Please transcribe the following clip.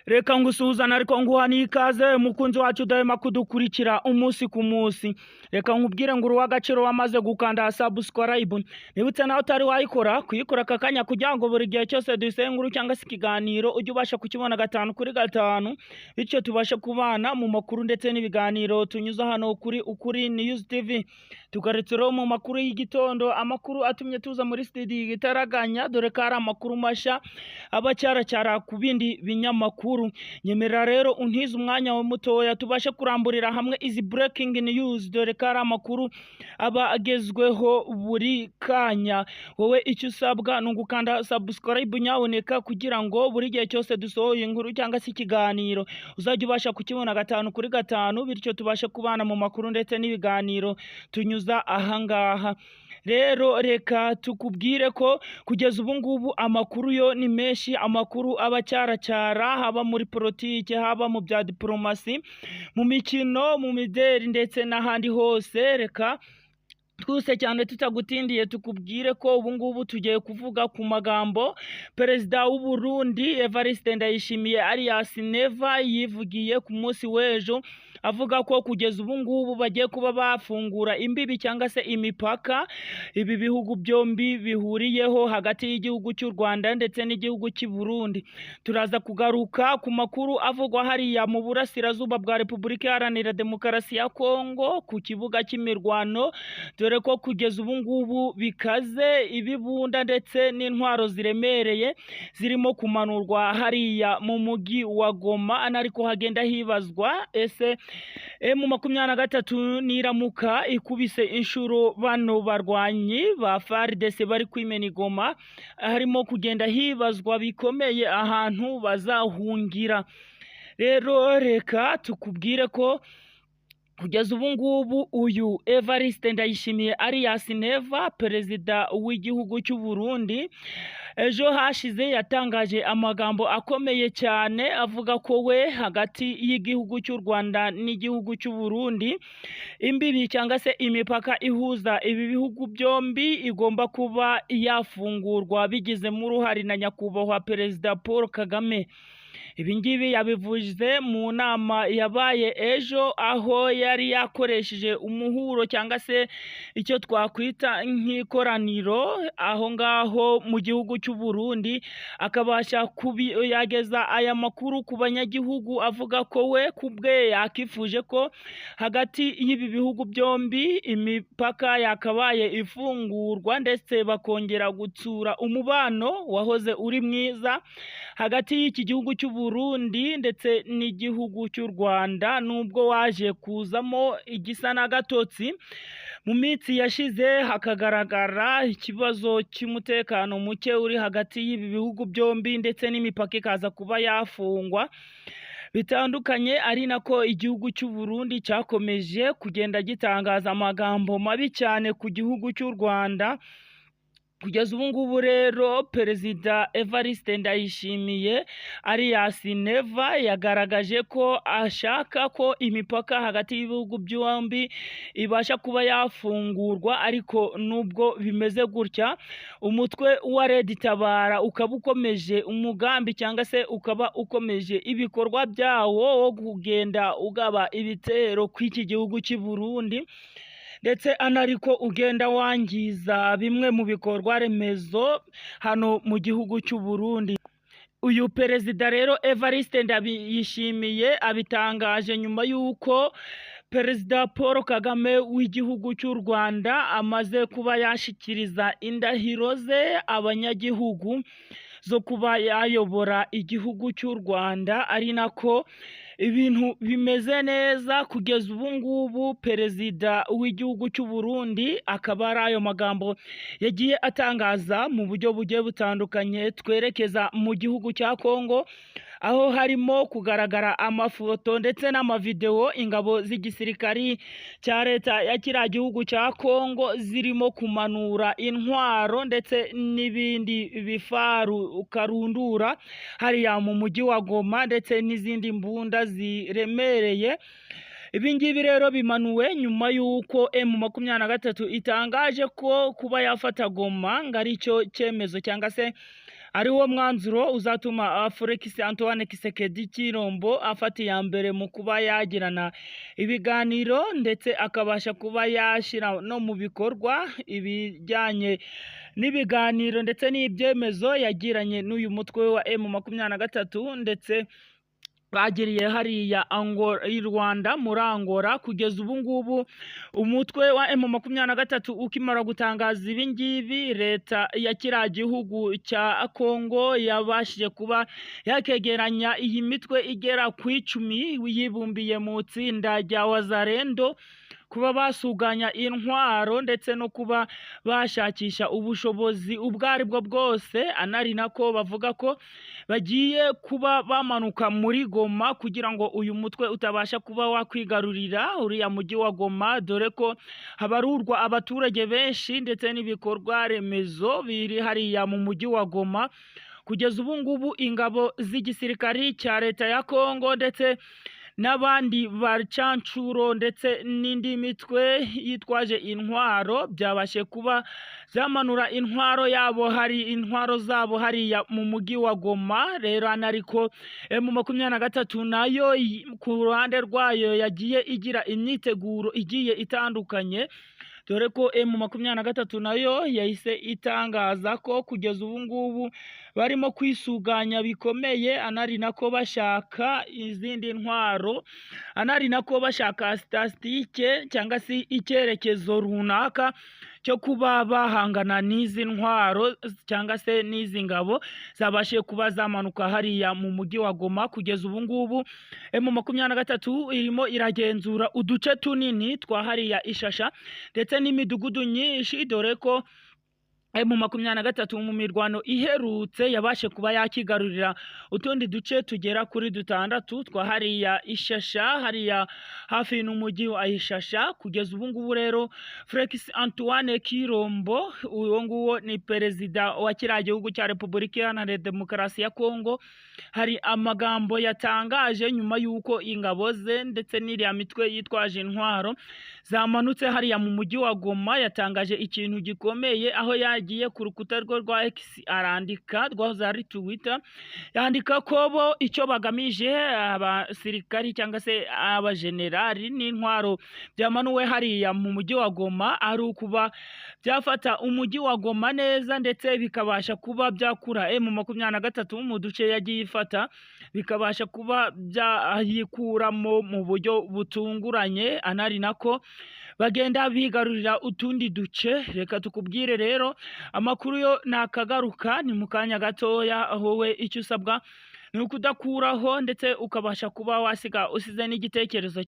Reka ngusuhuzana ariko nguha n'ikaze mukunzi wacu udahema kudukurikira umunsi ku munsi. Reka nkubwire ngo uruw'agaciro wamaze gukanda subscribe. Nibutse nawe utari wayikora kuyikora aka kanya kugira ngo buri gihe cyose dusenge inkuru cyangwa se ikiganiro ujye ubasha kukibona 5 kuri 5, bityo tubashe kubana mu makuru ndetse n'ibiganiro tunyuza hano kuri Ukuri News TV. Tugarutse rero mu makuru y'igitondo, amakuru atumye tuza muri studio gitaraganya, dore ko ari amakuru masha abacyaracyara ku bindi binyamakuru. Nyemera rero untize umwanya wa mutoya tubashe kuramburira hamwe izi breaking news, dore ko ari amakuru aba agezweho buri kanya. Wowe icyo usabwa ni ugukanda subscribe nyaboneka kugira ngo buri gihe cyose dusohoye inkuru cyangwa se ikiganiro uzajya ubasha kukibona 5 kuri 5, bityo tubashe kubana mu makuru ndetse n'ibiganiro tunyuza ahangaha. Rero reka tukubwire ko kugeza ubu ngubu amakuru yo ni menshi, amakuru abacyaracyara haba muri politike, haba mu bya diplomasi, mu mikino, mu mideli ndetse n'ahandi hose. Reka twuse cyane tutagutindiye tukubwire ko ubu ngubu tugiye kuvuga ku magambo Perezida w'u Burundi Evariste Ndayishimiye alias Neva yivugiye ku munsi w'ejo, avuga ko kugeza ubu ngubu bagiye kuba bafungura imbibi cyangwa se imipaka ibi bihugu byombi bihuriyeho hagati y'igihugu cy'u Rwanda ndetse n'igihugu cy'u Burundi. Turaza kugaruka ku makuru avugwa hariya mu burasirazuba bwa Repubulika Iharanira Demokarasi ya Kongo ku kibuga cy'imirwano, dore ko kugeza ubu ngubu bikaze, ibibunda ndetse n'intwaro ziremereye zirimo kumanurwa hariya mu mujyi wa Goma. Ariko hagenda hibazwa ese M23 niramuka ikubise inshuro bano barwanyi ba FARDC bari kwimena i Goma, harimo kugenda hibazwa bikomeye ahantu bazahungira. Rero reka tukubwire ko kugeza ubu ngubu uyu Evariste Ndayishimiye alias Neva, perezida w'igihugu cy'u Burundi, ejo hashize yatangaje amagambo akomeye cyane avuga ko we hagati y'igihugu cy'u Rwanda n'igihugu cy'u Burundi imbibi cyangwa se imipaka ihuza ibi bihugu byombi igomba kuba yafungurwa bigizemo uruhare na nyakubahwa Perezida Paul Kagame. Ibi ngibi yabivuze mu nama yabaye ejo, aho yari yakoresheje umuhuro cyangwa se icyo twakwita nk'ikoraniro aho ngaho mu gihugu cy'u Burundi, akabasha yageza aya makuru ku banyagihugu avuga ko we kubwe yakifuje ko hagati y'ibi bihugu byombi imipaka yakabaye ifungurwa ndetse bakongera gutsura umubano wahoze uri mwiza hagati y'iki gihugu cy'u Burundi ndetse n'igihugu cy'u Rwanda, nubwo waje kuzamo igisa n'agatotsi. Mu minsi yashize hakagaragara ikibazo cy'umutekano muke uri hagati y'ibi bihugu byombi ndetse n'imipaka ikaza kuba yafungwa bitandukanye, ari nako igihugu cy'u Burundi cyakomeje kugenda gitangaza amagambo mabi cyane ku gihugu cy'u Rwanda. Kugeza ubu ngubu rero Perezida Evariste Ndayishimiye alias Neva yagaragaje ko ashaka ko imipaka hagati y'ibihugu byombi ibasha kuba yafungurwa, ariko nubwo bimeze gutya umutwe wa Red Tabara ukaba ukomeje umugambi cyangwa se ukaba ukomeje ibikorwa byawo wo kugenda ugaba ibitero kw'iki gihugu cy'u Burundi, ndetse anariko ugenda wangiza bimwe mu bikorwa remezo hano mu gihugu cy'u Burundi. Uyu perezida rero Evariste Ndayishimiye abitangaje nyuma y'uko Perezida Paul Kagame w'igihugu cy'u Rwanda amaze kuba yashikiriza indahiro ze abanyagihugu zo kuba yayobora igihugu cy'u Rwanda, ari nako ibintu bimeze neza kugeza ubu ngubu. Perezida w'igihugu cy'u Burundi akaba ari ayo magambo yagiye atangaza mu buryo bugiye butandukanye. Twerekeza mu gihugu cya Kongo, aho harimo kugaragara amafoto ndetse n'amavideo ingabo z'igisirikari cya leta ya kiriya gihugu cya Kongo zirimo kumanura intwaro ndetse n'ibindi bifaru karundura hariya mu mujyi wa Goma, ndetse n'izindi mbunda ziremereye. Ibi ngibi rero bimanuwe nyuma y'uko M23 itangaje ko kuba yafata Goma ngo ari cyo cyemezo cyangwa se ari wo mwanzuro uzatuma Felix Antoine Tshisekedi Tshilombo afata iya mbere mu kuba yagirana ibiganiro ndetse akabasha kuba yashyira no mu bikorwa ibijyanye n'ibiganiro ndetse n'ibyemezo yagiranye n'uyu mutwe wa M23 ndetse bagiriye hariya i Rwanda muri Angola. Kugeza ubu ngubu umutwe wa M23 ukimara gutangaza ibi ngibi, leta ya kiriya gihugu cya Kongo yabashije kuba yakegeranya iyi mitwe igera ku 10 yibumbiye mu tsinda rya Wazalendo kuba basuganya intwaro ndetse no kuba bashakisha ubushobozi ubwo aribwo bwose, anari nako bavuga ko bagiye kuba bamanuka muri Goma kugira ngo uyu mutwe utabasha kuba wakwigarurira uriya mujyi wa Goma, dore ko habarurwa abaturage benshi ndetse n'ibikorwa remezo biri hariya mu mujyi wa Goma. Kugeza ubu ngubu ingabo z'igisirikari cya leta ya Kongo ndetse n'abandi bacancuro ndetse n'indi mitwe yitwaje intwaro byabashe kuba zamanura intwaro zabo hariya mu mujyi wa Goma. Rero anariko M23 nayo ku ruhande rwayo yagiye igira imyiteguro igiye itandukanye, dore ko M23 nayo yahise itangaza ko kugeza ubu ngubu barimo kwisuganya bikomeye, anari nako bashaka izindi ntwaro, anari nako bashaka statistike cyangwa se icyerekezo runaka cyo kuba bahangana n'izi ntwaro cyangwa se n'izi ngabo zabashe kuba zamanuka hariya mu mujyi wa Goma. Kugeza ubu ngubu M23 irimo iragenzura uduce tunini twa hariya Ishasha ndetse n'imidugudu nyinshi, dore ko M23 mu mirwano iherutse yabashe kuba yakigarurira utundi duce tugera kuri 6 twa hariya Ishasha, hariya hafi n'umujyi wa Ishasha. Kugeza ubu ngubu rero Felix Antoine Tshilombo, uwo nguwo ni perezida wa kiriya gihugu cya Repubulika Iharanira Demokarasi ya Kongo, hari amagambo yatangaje nyuma y'uko ingabo ze ndetse n'iriya mitwe yitwaje intwaro zamanutse hariya mu mujyi wa Goma. Yatangaje ikintu gikomeye aho yagiye ku rukuta rwe rwa X arandika, rwahoze ari Twitter, yandika ko bo icyo bagamije abasirikari cyangwa se abajenerali n'intwaro byamanuwe hariya mu mujyi wa Goma ari ukuba byafata umujyi wa Goma neza ndetse bikabasha kuba byakura M23 mu duce yagiye ifata, bikabasha kuba byayikuramo mu buryo butunguranye, anari nako bagenda bigarurira utundi duce. Reka tukubwire rero amakuru yo nakagaruka ni mu kanya gatoya. Wowe icyo usabwa ni ukudakuraho ndetse ukabasha kuba wasiga usize n'igitekerezo